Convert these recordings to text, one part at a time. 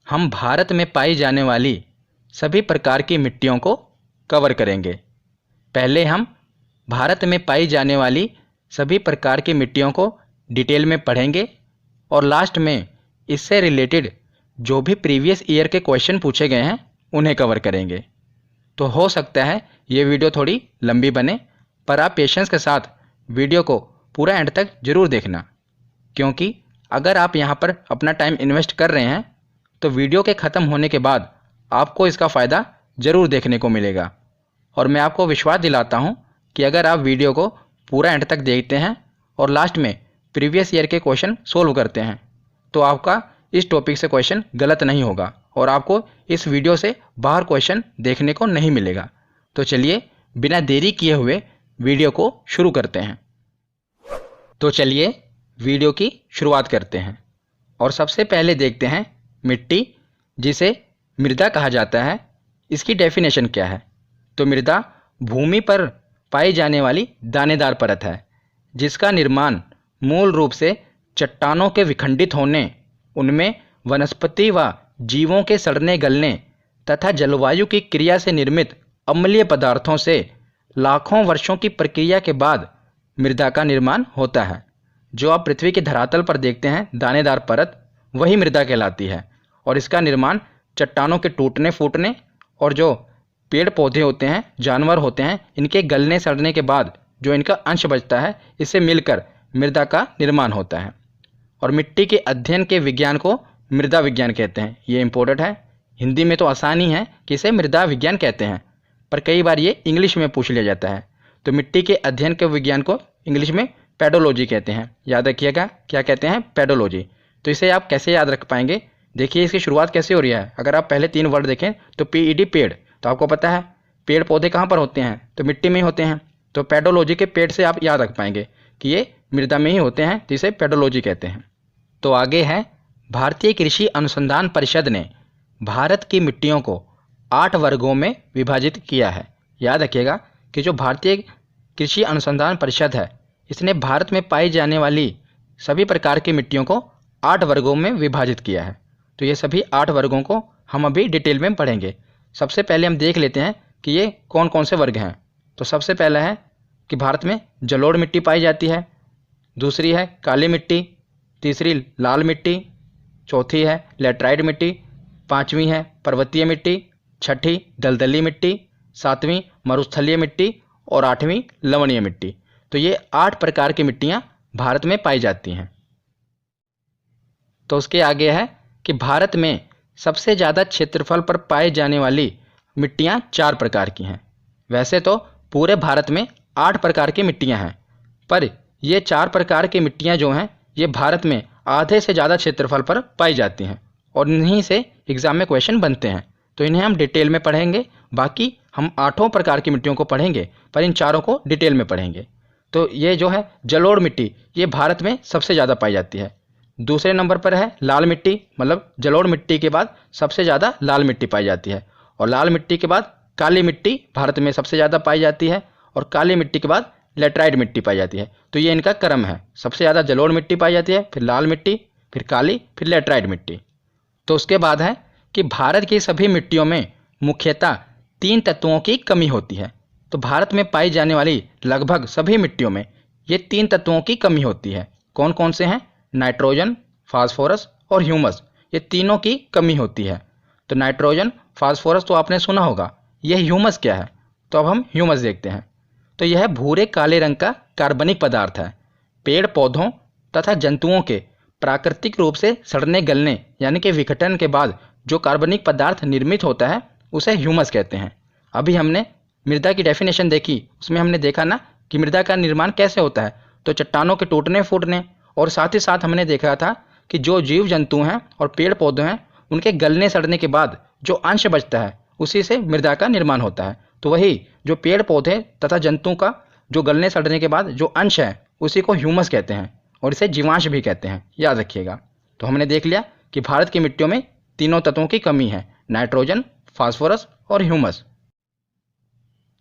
हम भारत में पाई जाने वाली सभी प्रकार की मिट्टियों को कवर करेंगे। पहले हम भारत में पाई जाने वाली सभी प्रकार की मिट्टियों को डिटेल में पढ़ेंगे और लास्ट में इससे रिलेटेड जो भी प्रीवियस ईयर के क्वेश्चन पूछे गए हैं उन्हें कवर करेंगे। तो हो सकता है ये वीडियो थोड़ी लंबी बने, पर आप पेशेंस के साथ वीडियो को पूरा एंड तक ज़रूर देखना, क्योंकि अगर आप यहाँ पर अपना टाइम इन्वेस्ट कर रहे हैं तो वीडियो के ख़त्म होने के बाद आपको इसका फ़ायदा ज़रूर देखने को मिलेगा। और मैं आपको विश्वास दिलाता हूँ कि अगर आप वीडियो को पूरा एंड तक देखते हैं और लास्ट में प्रीवियस ईयर के क्वेश्चन सोल्व करते हैं तो आपका इस टॉपिक से क्वेश्चन गलत नहीं होगा और आपको इस वीडियो से बाहर क्वेश्चन देखने को नहीं मिलेगा। तो चलिए बिना देरी किए हुए वीडियो को शुरू करते हैं। तो चलिए वीडियो की शुरुआत करते हैं और सबसे पहले देखते हैं मिट्टी, जिसे मृदा कहा जाता है, इसकी डेफिनेशन क्या है। तो मृदा भूमि पर पाई जाने वाली दानेदार परत है जिसका निर्माण मूल रूप से चट्टानों के विखंडित होने, उनमें वनस्पति व जीवों के सड़ने गलने तथा जलवायु की क्रिया से निर्मित अम्लीय पदार्थों से लाखों वर्षों की प्रक्रिया के बाद मृदा का निर्माण होता है। जो आप पृथ्वी के धरातल पर देखते हैं दानेदार परत, वही मृदा कहलाती है और इसका निर्माण चट्टानों के टूटने फूटने और जो पेड़ पौधे होते हैं, जानवर होते हैं, इनके गलने सड़ने के बाद जो इनका अंश बचता है, इससे मिलकर मृदा का निर्माण होता है। और मिट्टी के अध्ययन के विज्ञान को मृदा विज्ञान कहते हैं। ये इंपॉर्टेंट है। हिंदी में तो आसान ही है कि इसे मृदा विज्ञान कहते हैं, पर कई बार ये इंग्लिश में पूछ लिया जाता है। तो मिट्टी के अध्ययन के विज्ञान को इंग्लिश में पेडोलॉजी कहते हैं। याद रखिएगा, क्या कहते हैं? पेडोलॉजी। तो इसे आप कैसे याद रख पाएंगे? देखिए इसकी शुरुआत कैसे हो रही है। अगर आप पहले 3 वर्ड देखें तो PED पेड़, तो आपको पता है पेड़ पौधे कहाँ पर होते हैं? तो मिट्टी में ही होते हैं। तो पेडोलॉजी के पेड़ से आप याद रख पाएंगे कि ये मृदा में ही होते हैं, जिसे पेडोलॉजी कहते हैं। तो आगे है, भारतीय कृषि अनुसंधान परिषद ने भारत की मिट्टियों को 8 वर्गों में विभाजित किया है। याद रखिएगा कि जो भारतीय कृषि अनुसंधान परिषद है, इसने भारत में पाई जाने वाली सभी प्रकार की मिट्टियों को 8 वर्गों में विभाजित किया है। तो ये सभी 8 वर्गों को हम अभी डिटेल में पढ़ेंगे। सबसे पहले हम देख लेते हैं कि ये कौन कौन से वर्ग हैं। तो सबसे पहला है कि भारत में जलोढ़ मिट्टी पाई जाती है, दूसरी है काली मिट्टी, तीसरी लाल मिट्टी, चौथी है लेटराइट मिट्टी, पांचवी है पर्वतीय मिट्टी, छठी दलदली मिट्टी, सातवीं मरुस्थलीय मिट्टी और आठवीं लवणीय मिट्टी। तो ये 8 प्रकार की मिट्टियाँ भारत में पाई जाती हैं। तो उसके आगे है कि भारत में सबसे ज़्यादा क्षेत्रफल पर पाई जाने वाली मिट्टियाँ 4 प्रकार की हैं। वैसे तो पूरे भारत में 8 प्रकार की मिट्टियाँ हैं, पर ये 4 प्रकार की मिट्टियाँ जो हैं ये भारत में आधे से ज़्यादा क्षेत्रफल पर पाई जाती हैं और इन्हीं से एग्ज़ाम में क्वेश्चन बनते हैं। तो इन्हें हम डिटेल में पढ़ेंगे। बाकी हम 8 प्रकार की मिट्टियों को पढ़ेंगे, पर इन चारों को डिटेल में पढ़ेंगे। तो ये जो है जलोढ़ मिट्टी, ये भारत में सबसे ज़्यादा पाई जाती है। दूसरे नंबर पर है लाल मिट्टी, मतलब जलोढ़ मिट्टी के बाद सबसे ज़्यादा लाल मिट्टी पाई जाती है। और लाल मिट्टी के बाद काली मिट्टी भारत में सबसे ज़्यादा पाई जाती है और काली मिट्टी के बाद लेटराइट मिट्टी पाई जाती है। तो ये इनका क्रम है, सबसे ज़्यादा जलोढ़ मिट्टी पाई जाती है, फिर लाल मिट्टी, फिर काली, फिर लेटराइट मिट्टी। तो उसके बाद है कि भारत की सभी मिट्टियों में मुख्यतः 3 तत्वों की कमी होती है। तो भारत में पाई जाने वाली लगभग सभी मिट्टियों में ये 3 तत्वों की कमी होती है। कौन कौन से हैं? नाइट्रोजन, फास्फोरस और ह्यूमस, ये तीनों की कमी होती है। तो नाइट्रोजन, फास्फोरस तो आपने सुना होगा। यह ह्यूमस क्या है? तो अब हम ह्यूमस देखते हैं। तो यह भूरे काले रंग का कार्बनिक पदार्थ है। पेड़ पौधों तथा जंतुओं के प्राकृतिक रूप से सड़ने गलने यानी कि विघटन के बाद जो कार्बनिक पदार्थ निर्मित होता है उसे ह्यूमस कहते हैं। अभी हमने मृदा की डेफिनेशन देखी, उसमें हमने देखा ना कि मृदा का निर्माण कैसे होता है। तो चट्टानों के टूटने फूटने और साथ ही साथ हमने देखा था कि जो जीव जंतु हैं और पेड़ पौधे हैं उनके गलने सड़ने के बाद जो अंश बचता है उसी से मृदा का निर्माण होता है। तो वही जो पेड़ पौधे तथा जंतु का जो गलने सड़ने के बाद जो अंश है उसी को ह्यूमस कहते हैं और इसे जीवांश भी कहते हैं। याद रखिएगा। तो हमने देख लिया कि भारत की मिट्टियों में तीनों तत्वों की कमी है, नाइट्रोजन, फास्फोरस और ह्यूमस।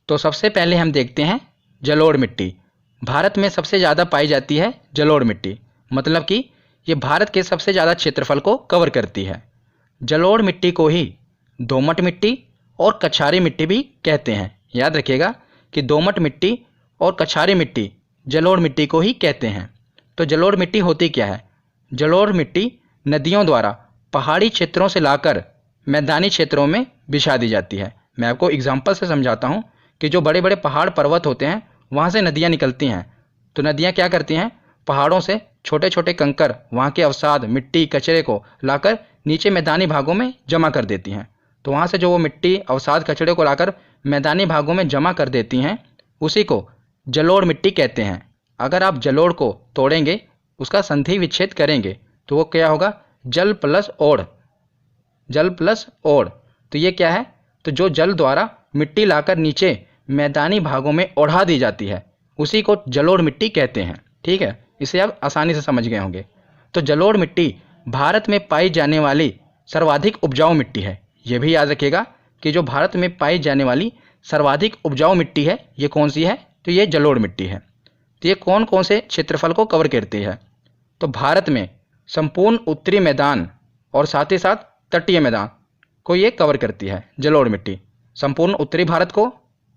तो सबसे पहले हम देखते हैं जलोढ़ मिट्टी। भारत में सबसे ज़्यादा पाई जाती है जलोढ़ मिट्टी, मतलब कि ये भारत के सबसे ज़्यादा क्षेत्रफल को कवर करती है। जलोढ़ मिट्टी को ही दोमट मिट्टी और कछारी मिट्टी भी कहते हैं। याद रखिएगा कि दोमट मिट्टी और कछारी मिट्टी जलोढ़ मिट्टी को ही कहते हैं। तो जलोढ़ मिट्टी होती क्या है? जलोढ़ मिट्टी नदियों द्वारा पहाड़ी क्षेत्रों से लाकर मैदानी क्षेत्रों में बिछा दी जाती है। मैं आपको एग्जाम्पल से समझाता हूँ कि जो बड़े बड़े पहाड़ पर्वत होते हैं वहाँ से नदियाँ निकलती हैं। तो नदियाँ क्या करती हैं? पहाड़ों से छोटे छोटे कंकर, वहाँ के अवसाद, मिट्टी, कचरे को लाकर नीचे मैदानी भागों में जमा कर देती हैं। तो वहाँ से जो वो मिट्टी, अवसाद, कचरे को लाकर मैदानी भागों में जमा कर देती हैं, उसी को जलोढ़ मिट्टी कहते हैं। अगर आप जलोढ़ को तोड़ेंगे, उसका संधि विच्छेद करेंगे, तो वो क्या होगा? जल प्लस ओढ़, जल प्लस ओढ़। तो ये क्या है? तो जो जल द्वारा मिट्टी लाकर नीचे मैदानी भागों में ओढ़ा दी जाती है, उसी को जलोढ़ मिट्टी कहते हैं। ठीक है, इसे आप आसानी से समझ गए होंगे। तो जलोढ़ मिट्टी भारत में पाई जाने वाली सर्वाधिक उपजाऊ मिट्टी है। ये भी याद रखिएगा कि जो भारत में पाई जाने वाली सर्वाधिक उपजाऊ मिट्टी है, ये कौन सी है? तो ये जलोढ़ मिट्टी है। तो ये कौन कौन से क्षेत्रफल को कवर करती है? तो भारत में संपूर्ण उत्तरी मैदान और साथ ही साथ तटीय मैदान को ये कवर करती है जलोढ़ मिट्टी। संपूर्ण उत्तरी भारत को,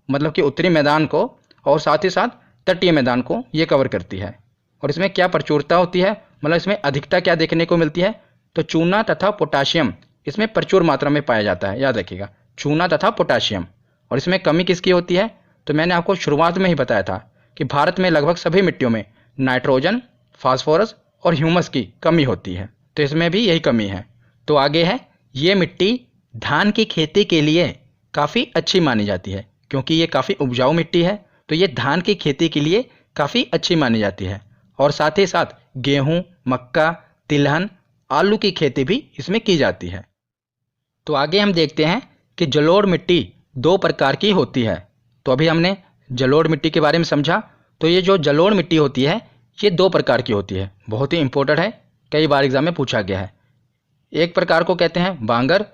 मतलब कि उत्तरी मैदान को, और साथ ही साथ तटीय मैदान को ये कवर करती है। और इसमें क्या प्रचुरता होती है, मतलब इसमें अधिकता क्या देखने को मिलती है? तो चूना तथा पोटाशियम इसमें प्रचुर मात्रा में पाया जाता है। याद रखिएगा, चूना तथा पोटाशियम। और इसमें कमी किसकी होती है? तो मैंने आपको शुरुआत में ही बताया था कि भारत में लगभग सभी मिट्टियों में नाइट्रोजन, फास्फोरस और ह्यूमस की कमी होती है। तो इसमें भी यही कमी है। तो आगे है, ये मिट्टी धान की खेती के लिए काफ़ी अच्छी मानी जाती है, क्योंकि ये काफ़ी उपजाऊ मिट्टी है। तो ये धान की खेती के लिए काफ़ी अच्छी मानी जाती है। और साथ ही साथ गेहूँ, मक्का, तिलहन, आलू की खेती भी इसमें की जाती है। तो आगे हम देखते हैं कि जलोढ़ मिट्टी दो प्रकार की होती है। तो अभी हमने जलोढ़ मिट्टी के बारे में समझा। तो ये जो जलोढ़ मिट्टी होती है, ये दो प्रकार की होती है। बहुत ही इंपॉर्टेंट है, कई बार एग्जाम में पूछा गया है। एक प्रकार को कहते हैं बांगर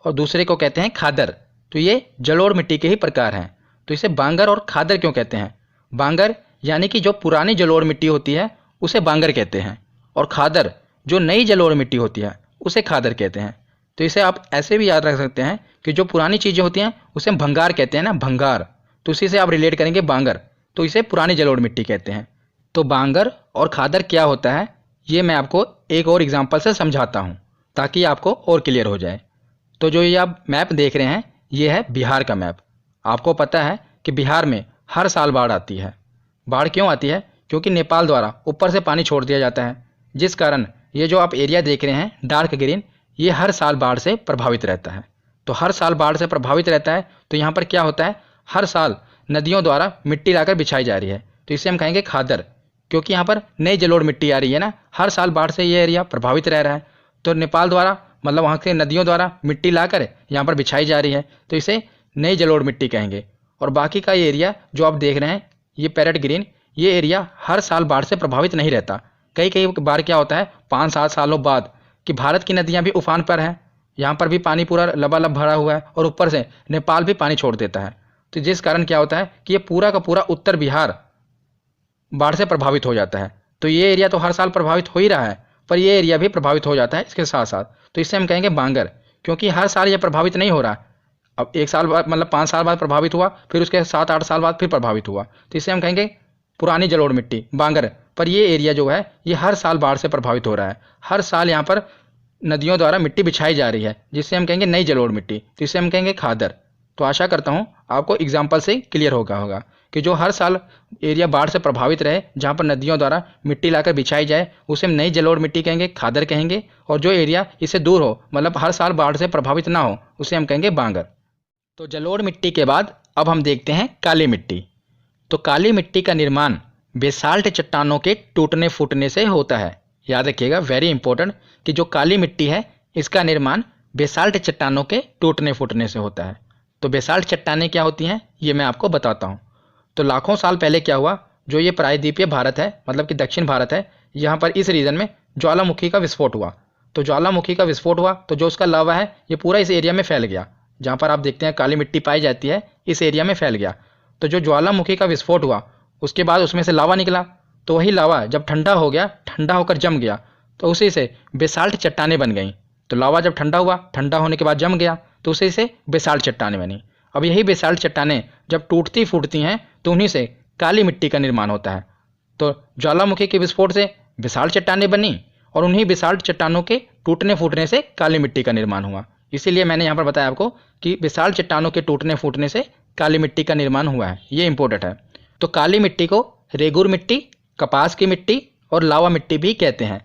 और दूसरे को कहते हैं खादर। तो ये जलोढ़ मिट्टी के ही प्रकार हैं। तो इसे बांगर और खादर क्यों कहते हैं? बांगर यानी कि जो पुरानी जलोढ़ मिट्टी होती है उसे बांगर कहते हैं, और खादर जो नई जलोढ़ मिट्टी होती है उसे खादर कहते हैं। तो इसे आप ऐसे भी याद रख सकते हैं कि जो पुरानी चीज़ें होती हैं उसे हम भंगार कहते हैं ना, भंगार। तो उसी से आप रिलेट करेंगे बांगर, तो इसे पुरानी जलोढ़ मिट्टी कहते हैं। तो बांगर और खादर क्या होता है, ये मैं आपको एक और एग्जाम्पल से समझाता हूँ ताकि आपको और क्लियर हो जाए। तो जो ये आप मैप देख रहे हैं, ये है बिहार का मैप। आपको पता है कि बिहार में हर साल बाढ़ आती है। बाढ़ क्यों आती है? क्योंकि नेपाल द्वारा ऊपर से पानी छोड़ दिया जाता है, जिस कारण ये जो आप एरिया देख रहे हैं डार्क ग्रीन, ये हर साल बाढ़ से प्रभावित रहता है। तो हर साल बाढ़ से प्रभावित रहता है। तो यहाँ पर क्या होता है, हर साल नदियों द्वारा मिट्टी लाकर बिछाई जा रही है। तो इसे हम कहेंगे खादर, क्योंकि यहाँ पर नई जलोढ़ मिट्टी आ रही है ना, हर साल बाढ़ से ये एरिया प्रभावित रह रहा है। तो नेपाल द्वारा, मतलब वहाँ के नदियों द्वारा मिट्टी लाकर यहाँ पर बिछाई जा रही है, तो इसे नई जलोढ़ मिट्टी कहेंगे। और बाकी का ये एरिया जो आप देख रहे हैं, ये पैरेट ग्रीन, ये एरिया हर साल बाढ़ से प्रभावित नहीं रहता। कई कई बार क्या होता है, 5-7 सालों बाद, कि भारत की नदियाँ भी उफान पर हैं, यहाँ पर भी पानी पूरा लबालब भरा हुआ है, और ऊपर से नेपाल भी पानी छोड़ देता है। तो जिस कारण क्या होता है कि ये पूरा का पूरा उत्तर बिहार बाढ़ से प्रभावित हो जाता है। तो ये एरिया तो हर साल प्रभावित हो ही रहा है, पर ये एरिया भी प्रभावित हो जाता है इसके साथ साथ। तो इससे हम कहेंगे बांगर, क्योंकि हर साल ये प्रभावित नहीं हो रहा है। अब एक साल बाद, मतलब 5 साल बाद प्रभावित हुआ, फिर उसके 7-8 साल बाद फिर प्रभावित हुआ, तो इसे हम कहेंगे पुरानी जलोढ़ मिट्टी, बांगर। पर ये एरिया जो है ये हर साल बाढ़ से प्रभावित हो रहा है। हर साल यहाँ पर नदियों द्वारा मिट्टी बिछाई जा रही है, जिससे हम कहेंगे नई जलोढ़ मिट्टी, तो इसे हम कहेंगे खादर। तो आशा करता हूँ आपको एग्जाम्पल से क्लियर होगा कि जो हर साल एरिया बाढ़ से प्रभावित रहे, जहाँ पर नदियों द्वारा मिट्टी लाकर बिछाई जाए, उसे हम नई जलोढ़ मिट्टी कहेंगे, खादर कहेंगे। और जो एरिया इससे दूर हो, मतलब हर साल बाढ़ से प्रभावित ना हो, उसे हम कहेंगे बांगर। तो जलोढ़ मिट्टी के बाद अब हम देखते हैं काली मिट्टी। तो काली मिट्टी का निर्माण बेसाल्ट चट्टानों के टूटने फूटने से होता है। याद रखिएगा, वेरी इंपॉर्टेंट, कि जो काली मिट्टी है इसका निर्माण बेसाल्ट चट्टानों के टूटने फूटने से होता है। तो बेसाल्ट चट्टानें क्या होती हैं, ये मैं आपको बताता हूँ। तो लाखों साल पहले क्या हुआ, जो ये प्रायद्वीपीय भारत है, मतलब कि दक्षिण भारत है, यहाँ पर इस रीजन में ज्वालामुखी का विस्फोट हुआ। तो ज्वालामुखी का विस्फोट हुआ तो जो उसका लावा है ये पूरा इस एरिया में फैल गया। जहाँ पर आप देखते हैं काली मिट्टी पाई जाती है, इस एरिया में फैल गया। तो जो ज्वालामुखी का विस्फोट हुआ, उसके बाद उसमें से लावा निकला। तो वही लावा जब ठंडा हो गया, ठंडा होकर जम गया, तो उसी से बेसाल्ट चट्टानें बन गईं। तो लावा जब ठंडा हुआ, ठंडा होने के बाद जम गया, तो उसी से बेसाल्ट चट्टानें बनी। अब यही बेसाल्ट चट्टानें जब टूटती फूटती हैं तो उन्हीं से काली मिट्टी का निर्माण होता है। तो ज्वालामुखी के विस्फोट से बेसाल्ट चट्टानें बनी और उन्हीं बेसाल्ट चट्टानों के टूटने फूटने से काली मिट्टी का निर्माण हुआ। इसीलिए मैंने यहाँ पर बताया आपको कि बेसाल्ट चट्टानों के टूटने फूटने से काली मिट्टी का निर्माण हुआ है, ये इंपॉर्टेंट है। तो काली मिट्टी को रेगुर मिट्टी, कपास की मिट्टी और लावा मिट्टी भी कहते हैं।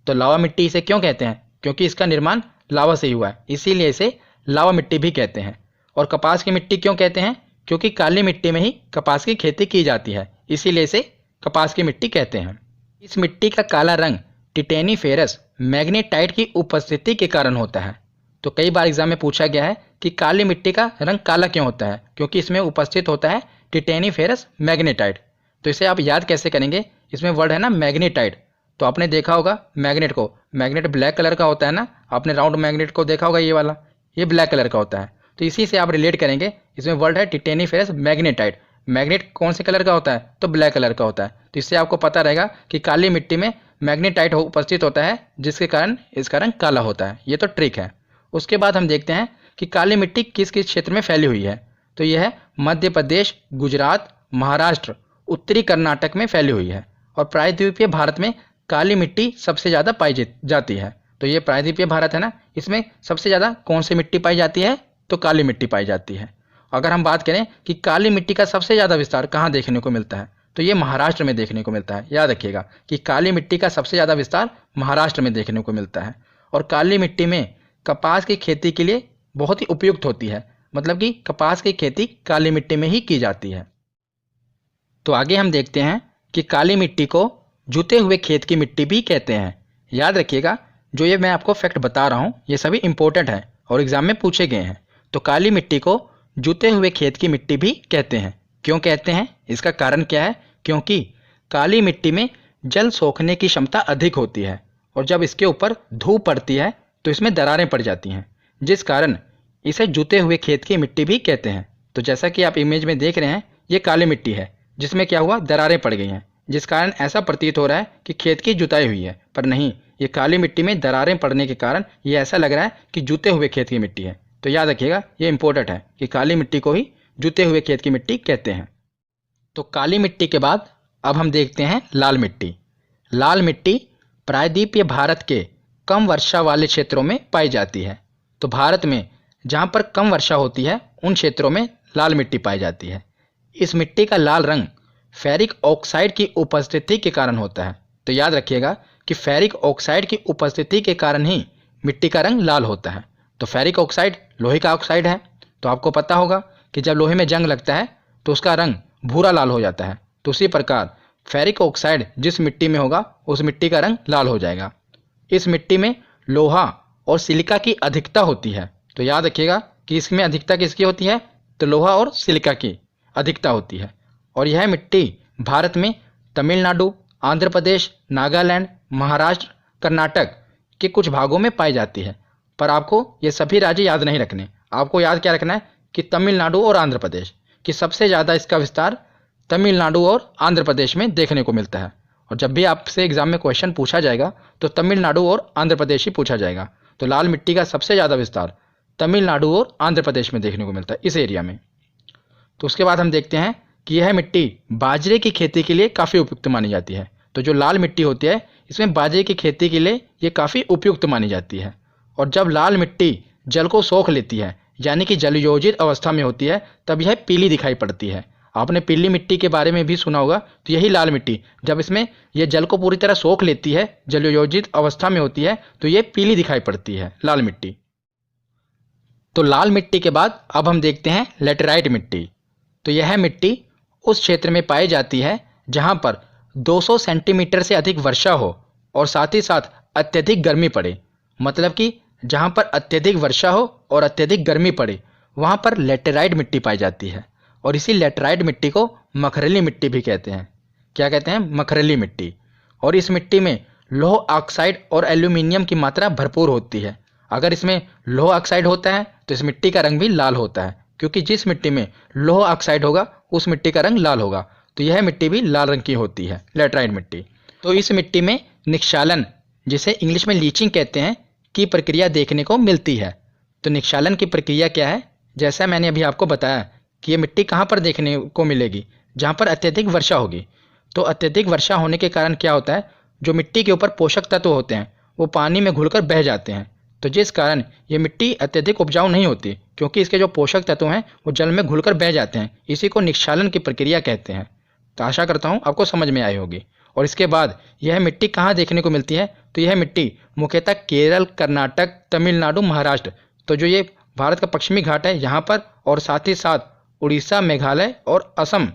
तो लावा मिट्टी इसे क्यों कहते हैं? क्योंकि इसका निर्माण लावा से ही हुआ है, इसीलिए इसे लावा मिट्टी भी कहते हैं। और कपास की मिट्टी क्यों कहते हैं? क्योंकि काली मिट्टी में ही कपास की खेती की जाती है, इसीलिए इसे कपास की मिट्टी कहते हैं। इस मिट्टी का काला रंग टिटेनीफेरस मैग्नेटाइट की उपस्थिति के कारण होता है। तो कई बार एग्जाम में पूछा गया है कि काली मिट्टी का रंग काला क्यों होता है? क्योंकि इसमें उपस्थित होता है टिटेनीफेरस मैग्नेटाइट। तो इसे आप याद कैसे करेंगे? इसमें वर्ड है ना मैग्नेटाइट, तो आपने देखा होगा मैग्नेट को, मैग्नेट ब्लैक कलर का होता है ना, आपने राउंड मैग्नेट को देखा होगा, ये वाला, ये ब्लैक कलर का होता है। तो इसी से आप रिलेट करेंगे, इसमें वर्ड है टिटेनीफेरस मैग्नेटाइट। मैग्नेट कौन से कलर का होता है? तो ब्लैक कलर का होता है। तो इससे आपको पता रहेगा कि काली मिट्टी में मैग्नेटाइट उपस्थित होता है, जिसके कारण इसका रंग काला होता है। ये तो ट्रिक है। उसके बाद हम देखते हैं कि काली मिट्टी किस किस क्षेत्र में फैली हुई है। तो यह है मध्य प्रदेश, गुजरात, महाराष्ट्र, उत्तरी कर्नाटक में फैली हुई है। और प्रायद्वीपीय भारत में काली मिट्टी सबसे ज़्यादा पाई जाती है। तो ये प्रायद्वीपीय भारत है ना, इसमें सबसे ज़्यादा कौन सी मिट्टी पाई जाती है? तो काली मिट्टी पाई जाती है। अगर हम बात करें कि काली मिट्टी का सबसे ज़्यादा विस्तार कहाँ देखने को मिलता है, तो ये महाराष्ट्र में देखने को मिलता है। याद रखिएगा कि काली मिट्टी का सबसे ज़्यादा विस्तार महाराष्ट्र में देखने को मिलता है। और काली मिट्टी में कपास की खेती के लिए बहुत ही उपयुक्त होती है, मतलब कि कपास की खेती काली मिट्टी में ही की जाती है। तो आगे हम देखते हैं कि काली मिट्टी को जुते हुए खेत की मिट्टी भी कहते हैं। याद रखिएगा, जो ये मैं आपको फैक्ट बता रहा हूँ ये सभी इंपॉर्टेंट हैं और एग्जाम में पूछे गए हैं। तो काली मिट्टी को जुते हुए खेत की मिट्टी भी कहते हैं। क्यों कहते हैं? इसका कारण क्या है? क्योंकि काली मिट्टी में जल सोखने की क्षमता अधिक होती है और जब इसके ऊपर धूप पड़ती है तो इसमें दरारें पड़ जाती हैं, जिस कारण इसे जुते हुए खेत की मिट्टी भी कहते हैं। तो जैसा कि आप इमेज में देख रहे हैं, ये काली मिट्टी है जिसमें क्या हुआ, दरारें पड़ गई हैं, जिस कारण ऐसा प्रतीत हो रहा है कि खेत की जुताई हुई है, पर नहीं, ये काली मिट्टी में दरारें पड़ने के कारण ये ऐसा लग रहा है कि जुते हुए खेत की मिट्टी है। तो याद रखिएगा, ये इंपॉर्टेंट है कि काली मिट्टी को ही जुते हुए खेत की मिट्टी कहते हैं। तो काली मिट्टी के बाद अब हम देखते हैं लाल मिट्टी। लाल मिट्टी प्रायद्वीपीय भारत के कम वर्षा वाले क्षेत्रों में पाई जाती है। तो भारत में जहाँ पर कम वर्षा होती है उन क्षेत्रों में लाल मिट्टी पाई जाती है। इस मिट्टी का लाल रंग फेरिक ऑक्साइड की उपस्थिति के कारण होता है। तो याद रखिएगा कि फेरिक ऑक्साइड की उपस्थिति के कारण ही मिट्टी का रंग लाल होता है। तो फेरिक ऑक्साइड लोहे का ऑक्साइड है, तो आपको पता होगा कि जब लोहे में जंग लगता है तो उसका रंग भूरा लाल हो जाता है। तो उसी प्रकार फेरिक ऑक्साइड जिस मिट्टी में होगा उस मिट्टी का रंग लाल हो जाएगा। इस मिट्टी में लोहा और सिलिका की अधिकता होती है। तो याद रखिएगा कि इसमें अधिकता किसकी होती है? तो लोहा और सिलिका की अधिकता होती है। और यह मिट्टी भारत में तमिलनाडु, आंध्र प्रदेश, नागालैंड, महाराष्ट्र, कर्नाटक के कुछ भागों में पाई जाती है। पर आपको ये सभी राज्य याद नहीं रखने, आपको याद क्या रखना है कि तमिलनाडु और आंध्र प्रदेश कि सबसे ज़्यादा इसका विस्तार तमिलनाडु और आंध्र प्रदेश में देखने को मिलता है। और जब भी आपसे एग्जाम में क्वेश्चन पूछा जाएगा तो तमिलनाडु और आंध्र प्रदेश ही पूछा जाएगा। तो लाल मिट्टी का सबसे ज़्यादा विस्तार तमिलनाडु और आंध्र प्रदेश में देखने को मिलता है, इस एरिया में। तो उसके बाद हम देखते हैं कि यह मिट्टी बाजरे की खेती के लिए काफ़ी उपयुक्त मानी जाती है। तो जो लाल मिट्टी होती है इसमें बाजरे की खेती के लिए ये काफ़ी उपयुक्त मानी जाती है। और जब लाल मिट्टी जल को सोख लेती है, यानी कि जलयोजित अवस्था में होती है, तब यह पीली दिखाई पड़ती है। आपने पीली मिट्टी के बारे में भी सुना होगा। तो यही लाल मिट्टी जब इसमें यह जल को पूरी तरह सोख लेती है, जलयोजित अवस्था में होती है, तो ये पीली दिखाई पड़ती है लाल मिट्टी। तो लाल मिट्टी के बाद अब हम देखते हैं लेटेराइट मिट्टी। तो यह मिट्टी उस क्षेत्र में पाई जाती है जहाँ पर 200 सेंटीमीटर से अधिक वर्षा हो और साथ ही साथ अत्यधिक गर्मी पड़े। मतलब कि जहाँ पर अत्यधिक वर्षा हो और अत्यधिक गर्मी पड़े वहाँ पर लेटेराइट मिट्टी पाई जाती है। और इसी लेटेराइट मिट्टी को मखरली मिट्टी भी कहते हैं। क्या कहते हैं? मखरली मिट्टी। और इस मिट्टी में लौह ऑक्साइड और एल्यूमिनियम की मात्रा भरपूर होती है। अगर इसमें लौह ऑक्साइड होता है तो इस मिट्टी का रंग भी लाल होता है, क्योंकि जिस मिट्टी में लौह ऑक्साइड होगा उस मिट्टी का रंग लाल होगा। तो यह मिट्टी भी लाल रंग की होती है, लेटेराइट मिट्टी। तो इस मिट्टी में निक्षालन, जिसे इंग्लिश में लीचिंग कहते हैं, की प्रक्रिया देखने को मिलती है। तो निक्षालन की प्रक्रिया क्या है? जैसा मैंने अभी आपको बताया कि ये मिट्टी कहाँ पर देखने को मिलेगी, जहाँ पर अत्यधिक वर्षा होगी। तो अत्यधिक वर्षा होने के कारण क्या होता है, जो मिट्टी के ऊपर पोषक तत्व होते हैं वो पानी में घुलकर बह जाते हैं। तो जिस कारण ये मिट्टी अत्यधिक उपजाऊ नहीं होती, क्योंकि इसके जो पोषक तत्व हैं वो जल में घुलकर बह जाते हैं। इसी को निक्षालन की प्रक्रिया कहते हैं। तो आशा करता हूँ आपको समझ में आई होगी। और इसके बाद यह मिट्टी कहाँ देखने को मिलती है? तो यह मिट्टी मुख्यतः केरल, कर्नाटक, तमिलनाडु, महाराष्ट्र, तो जो ये भारत का पश्चिमी घाट है यहाँ पर, और साथ ही साथ उड़ीसा, मेघालय और असम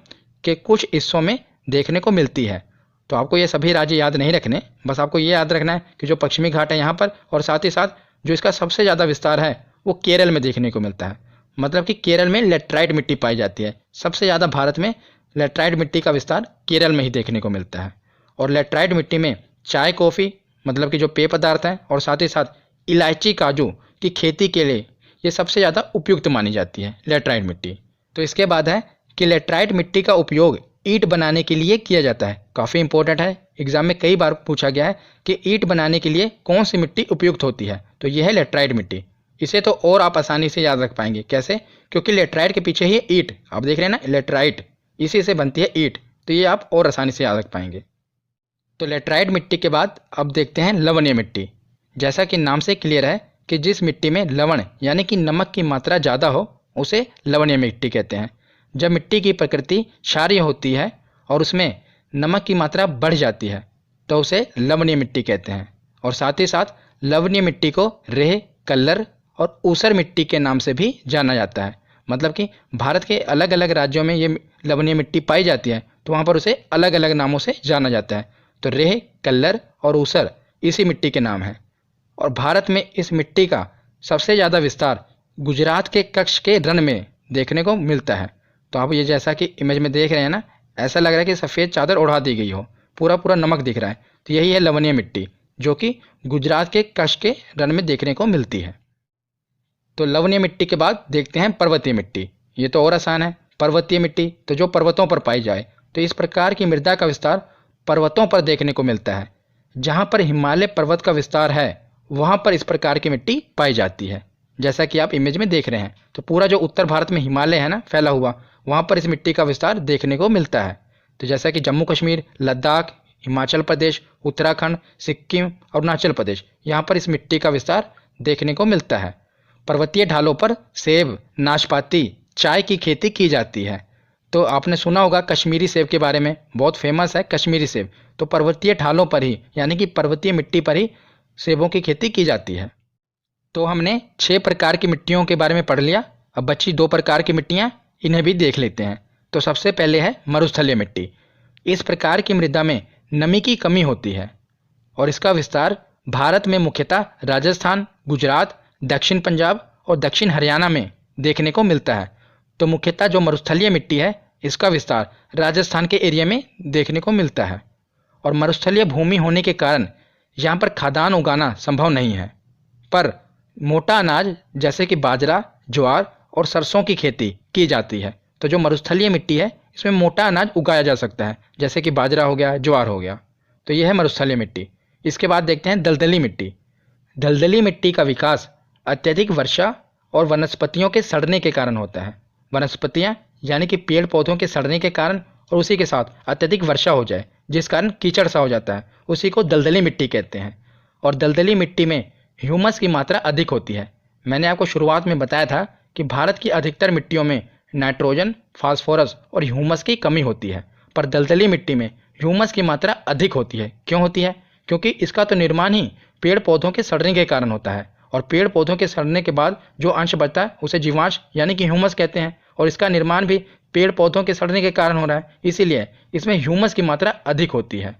के कुछ हिस्सों में देखने को मिलती है। तो आपको ये सभी राज्य याद नहीं रखने, बस आपको ये याद रखना है कि जो पश्चिमी घाट है यहाँ पर, और साथ ही साथ जो इसका सबसे ज़्यादा विस्तार है वो केरल में देखने को मिलता है। मतलब कि केरल में लेटराइट मिट्टी पाई जाती है। सबसे ज़्यादा भारत में लेटराइट मिट्टी का विस्तार केरल में ही देखने को मिलता है। और लेटराइट मिट्टी में चाय, कॉफ़ी, मतलब कि जो पेय पदार्थ हैं, और साथ ही साथ इलायची, काजू की खेती के लिए ये सबसे ज़्यादा उपयुक्त मानी जाती है लेटराइट मिट्टी। तो इसके बाद है कि लेटराइट मिट्टी का उपयोग ईंट बनाने के लिए किया जाता है। काफ़ी इंपॉर्टेंट है, एग्जाम में कई बार पूछा गया है कि ईंट बनाने के लिए कौन सी मिट्टी उपयुक्त होती है। तो यह है लेटराइट मिट्टी। इसे तो और आप आसानी से याद रख पाएंगे। कैसे? क्योंकि लेटराइट के पीछे ही ईंट, आप देख रहे हैं ना, लेटराइट, इसी से बनती है ईंट। तो ये आप और आसानी से याद रख पाएंगे। तो लेटराइट मिट्टी के बाद अब देखते हैं लवणीय मिट्टी। जैसा कि नाम से क्लियर है कि जिस मिट्टी में लवण यानी कि नमक की मात्रा ज़्यादा हो उसे लवणीय मिट्टी कहते हैं। जब मिट्टी की प्रकृति क्षारीय होती है और उसमें नमक की मात्रा बढ़ जाती है तो उसे लवणीय मिट्टी कहते हैं। और साथ ही साथ लवणीय मिट्टी को रेह, कल्लर और ऊसर मिट्टी के नाम से भी जाना जाता है। मतलब कि भारत के अलग अलग राज्यों में ये लवणीय मिट्टी पाई जाती है, तो वहाँ पर उसे अलग अलग नामों से जाना जाता है। तो रेह, कल्लर और ऊसर इसी मिट्टी के नाम हैं। और भारत में इस मिट्टी का सबसे ज़्यादा विस्तार गुजरात के कच्छ के रण में देखने को मिलता है। तो आप ये जैसा कि इमेज में देख रहे हैं ना, ऐसा लग रहा है कि सफ़ेद चादर ओढ़ा दी गई हो, पूरा पूरा नमक दिख रहा है। तो यही है लवणीय मिट्टी, जो कि गुजरात के कच्छ के रण में देखने को मिलती है। तो लवणीय मिट्टी के बाद देखते हैं पर्वतीय मिट्टी। ये तो और आसान है। पर्वतीय मिट्टी तो जो पर्वतों पर पाई जाए। तो इस प्रकार की मृदा का विस्तार पर्वतों पर देखने को मिलता है। जहाँ पर हिमालय पर्वत का विस्तार है वहाँ पर इस प्रकार की मिट्टी पाई जाती है। जैसा कि आप इमेज में देख रहे हैं, तो पूरा जो उत्तर भारत में हिमालय है ना फैला हुआ, वहाँ पर इस मिट्टी का विस्तार देखने को मिलता है। तो जैसा कि जम्मू कश्मीर, लद्दाख, हिमाचल प्रदेश, उत्तराखंड, सिक्किम, अरुणाचल प्रदेश, यहाँ पर इस मिट्टी का विस्तार देखने को मिलता है। पर्वतीय ढालों पर सेब, नाशपाती, चाय की खेती की जाती है। तो आपने सुना होगा कश्मीरी सेब के बारे में, बहुत फेमस है कश्मीरी सेब। तो पर्वतीय ढालों पर ही यानी कि पर्वतीय मिट्टी पर ही सेबों की खेती की जाती है। तो हमने 6 प्रकार की मिट्टियों के बारे में पढ़ लिया। अब बची 2 प्रकार की मिट्टियाँ, इन्हें भी देख लेते हैं। तो सबसे पहले है मरुस्थलीय मिट्टी। इस प्रकार की मृदा में नमी की कमी होती है और इसका विस्तार भारत में मुख्यतः राजस्थान, गुजरात, दक्षिण पंजाब और दक्षिण हरियाणा में देखने को मिलता है। तो मुख्यतः जो मरुस्थलीय मिट्टी है इसका विस्तार राजस्थान के एरिया में देखने को मिलता है। और मरुस्थलीय भूमि होने के कारण यहाँ पर खाद्यान्न उगाना संभव नहीं है, पर मोटा अनाज जैसे कि बाजरा, ज्वार और सरसों की खेती की जाती है। तो जो मरुस्थलीय मिट्टी है इसमें मोटा अनाज उगाया जा सकता है, जैसे कि बाजरा हो गया, ज्वार हो गया। तो यह है मरुस्थलीय मिट्टी। इसके बाद देखते हैं दलदली मिट्टी। दलदली मिट्टी का विकास अत्यधिक वर्षा और वनस्पतियों के सड़ने के कारण होता है। वनस्पतियाँ यानी कि पेड़ पौधों के सड़ने के कारण और उसी के साथ अत्यधिक वर्षा हो जाए जिस कारण कीचड़ सा हो जाता है, उसी को दलदली मिट्टी कहते हैं। और दलदली मिट्टी में ह्यूमस की मात्रा अधिक होती है। मैंने आपको शुरुआत में बताया था कि भारत की अधिकतर मिट्टियों में नाइट्रोजन, फास्फोरस और ह्यूमस की कमी होती है, पर दलदली मिट्टी में ह्यूमस की मात्रा अधिक होती है। क्यों होती है? क्योंकि इसका तो निर्माण ही पेड़ पौधों के सड़ने के कारण होता है, और पेड़ पौधों के सड़ने के बाद जो अंश बचता है उसे जीवांश यानी कि ह्यूमस कहते हैं, और इसका निर्माण भी पेड़ पौधों के सड़ने के कारण हो रहा है, इसीलिए इसमें ह्यूमस की मात्रा अधिक होती है।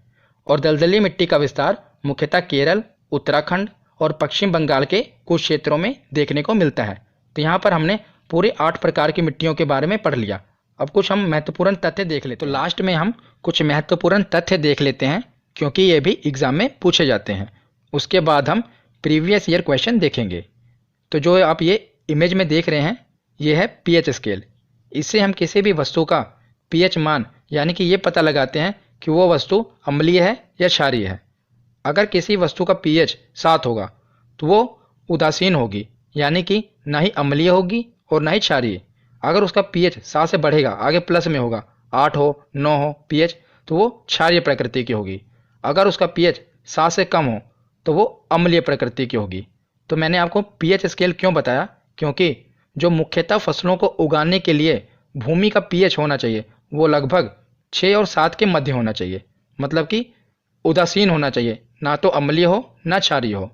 और दलदली मिट्टी का विस्तार मुख्यतः केरल, उत्तराखंड और पश्चिम बंगाल के कुछ क्षेत्रों में देखने को मिलता है। तो यहाँ पर हमने पूरे 8 प्रकार की मिट्टियों के बारे में पढ़ लिया। अब कुछ हम महत्वपूर्ण तथ्य देख लेते हैं। तो लास्ट में हम कुछ महत्वपूर्ण तथ्य देख लेते हैं, क्योंकि ये भी एग्जाम में पूछे जाते हैं। उसके बाद हम प्रीवियस ईयर क्वेश्चन देखेंगे। तो जो आप ये इमेज में देख रहे हैं ये है पीएच स्केल। इससे हम किसी भी वस्तु का पीएच मान यानी कि ये पता लगाते हैं कि वो वस्तु अम्लीय है या क्षारीय है। अगर किसी वस्तु का पीएच 7 होगा तो वो उदासीन होगी, यानी कि ना ही अम्लीय होगी और ना ही क्षारीय। अगर उसका पीएच 7 से बढ़ेगा, आगे प्लस में होगा, 8 हो 9 हो पीएच, तो वो क्षारीय प्रकृति की होगी। अगर उसका पीएच 7 से कम हो तो वो अम्लीय प्रकृति की होगी। तो मैंने आपको पीएच स्केल क्यों बताया, क्योंकि जो मुख्यतः फसलों को उगाने के लिए भूमि का पीएच होना चाहिए वो लगभग 6 और 7 के मध्य होना चाहिए, मतलब कि उदासीन होना चाहिए, ना तो अम्लीय हो ना क्षारीय हो।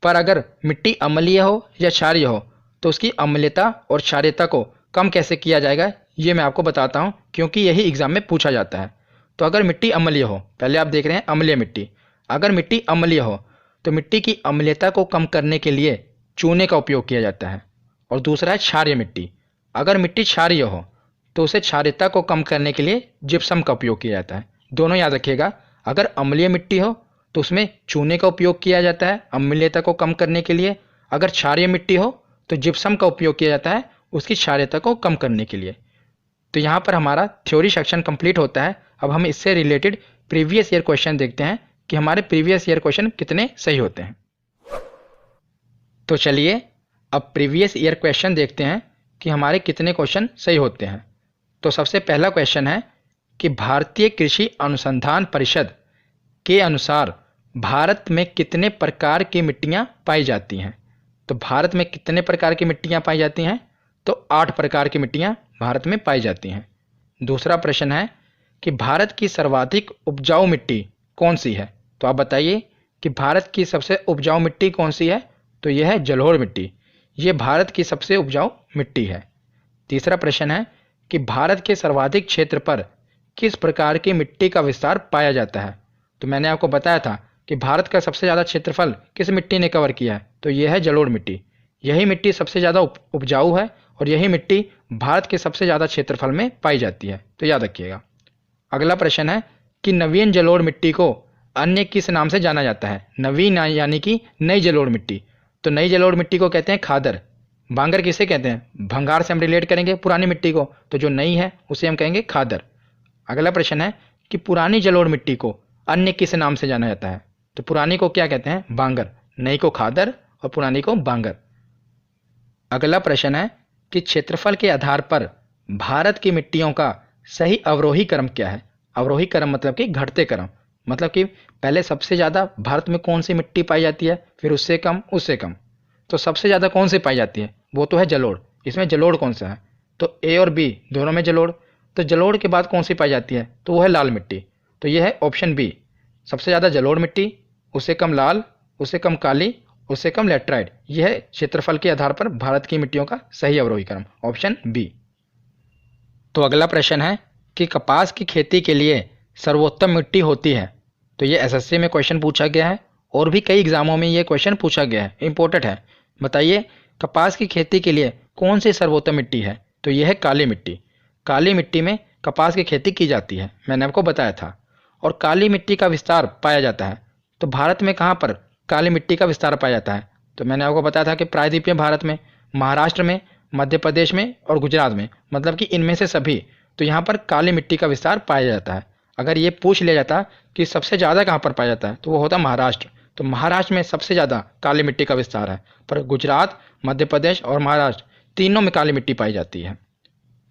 पर अगर मिट्टी अम्लीय हो या क्षारीय हो तो उसकी अम्लीयता और क्षारीयता को कम कैसे किया जाएगा ये मैं आपको बताता हूँ, क्योंकि यही एग्जाम में पूछा जाता है। तो अगर मिट्टी अम्लीय हो, पहले आप देख रहे हैं अम्लीय मिट्टी, अगर मिट्टी अम्लीय हो तो मिट्टी की अम्लीयता को कम करने के लिए चूने का उपयोग किया जाता है। और दूसरा है क्षारीय मिट्टी, अगर मिट्टी क्षारीय हो तो उसे क्षारीयता को कम करने के लिए जिप्सम का उपयोग किया जाता है। दोनों याद रखिएगा, अगर अम्लीय मिट्टी हो तो उसमें चूने का उपयोग किया जाता है अम्लीयता को कम करने के लिए, अगर क्षारीय मिट्टी हो तो जिप्सम का उपयोग किया जाता है उसकी क्षारीयता को कम करने के लिए। तो यहाँ पर हमारा थ्योरी सेक्शन कंप्लीट होता है। अब हम इससे रिलेटेड प्रीवियस ईयर क्वेश्चन देखते हैं कि हमारे प्रीवियस ईयर क्वेश्चन कितने सही होते हैं। तो चलिए अब प्रीवियस ईयर क्वेश्चन देखते हैं कि हमारे कितने क्वेश्चन सही होते हैं। तो सबसे पहला क्वेश्चन है कि भारतीय कृषि अनुसंधान परिषद के अनुसार भारत में कितने प्रकार की मिट्टियाँ पाई जाती हैं। तो भारत में कितने प्रकार की मिट्टियाँ पाई जाती हैं, तो 8 प्रकार की मिट्टियाँ भारत में पाई जाती हैं। दूसरा प्रश्न है कि भारत की सर्वाधिक उपजाऊ मिट्टी कौन सी है। तो आप बताइए कि भारत की सबसे उपजाऊ मिट्टी कौन सी है, तो यह है जलोढ़ मिट्टी, ये भारत की सबसे उपजाऊ मिट्टी है। तीसरा प्रश्न है कि भारत के सर्वाधिक क्षेत्र पर किस प्रकार की मिट्टी का विस्तार पाया जाता है। तो मैंने आपको बताया था कि भारत का सबसे ज़्यादा क्षेत्रफल किस मिट्टी ने कवर किया है, तो यह है जलोढ़ मिट्टी। यही मिट्टी सबसे ज़्यादा उपजाऊ है और यही मिट्टी भारत के सबसे ज़्यादा क्षेत्रफल में पाई जाती है, तो याद रखिएगा। अगला प्रश्न है कि नवीन जलोढ़ मिट्टी को अन्य किस नाम से जाना जाता है। नवीन यानी कि नई जलोढ़ मिट्टी, तो नई जलोढ़ मिट्टी को कहते हैं खादर। बांगर किसे कहते हैं, भंगार से हम रिलेट करेंगे पुरानी मिट्टी को, तो जो नई है उसे हम कहेंगे खादर। अगला प्रश्न है कि पुरानी जलोढ़ मिट्टी को अन्य किस नाम से जाना जाता है। तो पुरानी को क्या कहते हैं, बांगर, नई को खादर और पुरानी को बांगर। अगला प्रश्न है कि क्षेत्रफल के आधार पर भारत की मिट्टियों का सही अवरोही क्रम क्या है। अवरोही क्रम मतलब कि घटते क्रम, मतलब कि पहले सबसे ज़्यादा भारत में कौन सी मिट्टी पाई जाती है, फिर उससे कम उससे कम। तो सबसे ज़्यादा कौन सी पाई जाती है, वो तो है जलोढ़। इसमें जलोढ़ कौन सा है, तो ए और बी दोनों में जलोढ़। तो जलोढ़ के बाद कौन सी पाई जाती है, तो वो है लाल मिट्टी। तो ये है ऑप्शन बी, सबसे ज़्यादा जलोढ़ मिट्टी, उससे कम लाल, उससे कम काली, उससे कम लेटराइट। यह है क्षेत्रफल के आधार पर भारत की मिट्टियों का सही अवरोही क्रम, ऑप्शन बी। तो अगला प्रश्न है कि कपास की खेती के लिए सर्वोत्तम मिट्टी होती है। तो ये एसएससी में क्वेश्चन पूछा गया है और भी कई एग्जामों में ये क्वेश्चन पूछा गया है, इंपॉर्टेंट है। बताइए कपास की खेती के लिए कौन सी सर्वोत्तम मिट्टी है, तो यह है काली मिट्टी। काली मिट्टी में कपास की खेती की जाती है, मैंने आपको बताया था। और काली मिट्टी का विस्तार पाया जाता है, तो भारत में कहाँ पर काली मिट्टी का विस्तार पाया जाता है, तो मैंने आपको बताया था कि प्रायद्वीपीय भारत में, महाराष्ट्र में, मध्य प्रदेश में और गुजरात में, मतलब कि इनमें से सभी। तो यहाँ पर काली मिट्टी का विस्तार पाया जाता है। अगर ये पूछ लिया जाता कि सबसे ज़्यादा कहाँ पर पाया जाता है, तो वो होता महाराष्ट्र। तो महाराष्ट्र में सबसे ज़्यादा काली मिट्टी का विस्तार है, पर गुजरात, मध्य प्रदेश और महाराष्ट्र तीनों में काली मिट्टी पाई जाती है।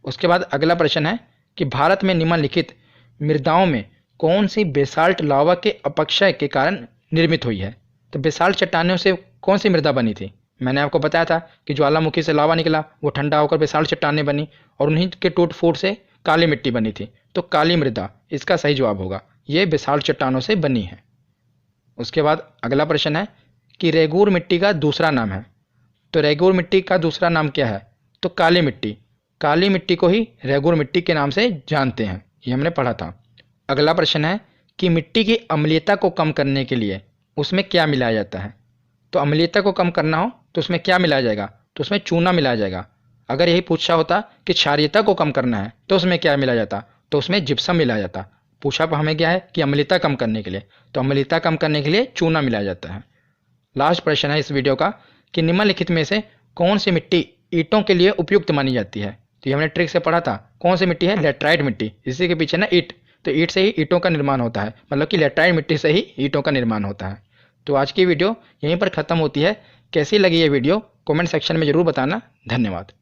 उसके बाद अगला प्रश्न है कि भारत में निम्नलिखित मृदाओं में कौन सी बेसाल्ट लावा के अपक्षय के कारण निर्मित हुई है। तो बेसाल्ट चट्टानों से कौन सी मृदा बनी थी, मैंने आपको बताया था कि ज्वालामुखी से लावा निकला, वो ठंडा होकर बेसाल्ट चट्टानें बनी और उन्हीं के टूट फूट से काली मिट्टी बनी थी। तो काली मृदा इसका सही जवाब होगा, ये बेसाल्ट चट्टानों से बनी है। उसके बाद अगला प्रश्न है कि रेगूर मिट्टी का दूसरा नाम है। तो रेगूर मिट्टी का दूसरा नाम क्या है, तो काली मिट्टी। काली मिट्टी को ही रेगूर मिट्टी के नाम से जानते हैं, ये हमने पढ़ा था। अगला प्रश्न है कि मिट्टी की अम्लीयता को कम करने के लिए उसमें क्या मिलाया जाता है। तो अम्लीयता को कम करना हो तो उसमें क्या मिलाया जाएगा, तो उसमें चूना मिलाया जाएगा। अगर यही पूछा होता कि क्षारीयता को कम करना है तो उसमें क्या मिलाया जाता, तो उसमें जिप्सम मिलाया जाता। पूछा हमें क्या है कि अम्लीयता कम करने के लिए, तो अम्लीयता कम करने के लिए चूना मिलाया जाता है। लास्ट प्रश्न है इस वीडियो का कि निम्नलिखित में से कौन सी मिट्टी ईंटों के लिए उपयुक्त मानी जाती है। तो ये हमने ट्रिक से पढ़ा था, कौन सी मिट्टी है, लेटराइट मिट्टी। इसी के पीछे ना ईंट, तो ईंट से ही ईंटों का निर्माण होता है, मतलब कि लेटराइट मिट्टी से ही ईंटों का निर्माण होता है। तो आज की वीडियो यहीं पर ख़त्म होती है। कैसी लगी ये वीडियो कमेंट सेक्शन में ज़रूर बताना। धन्यवाद।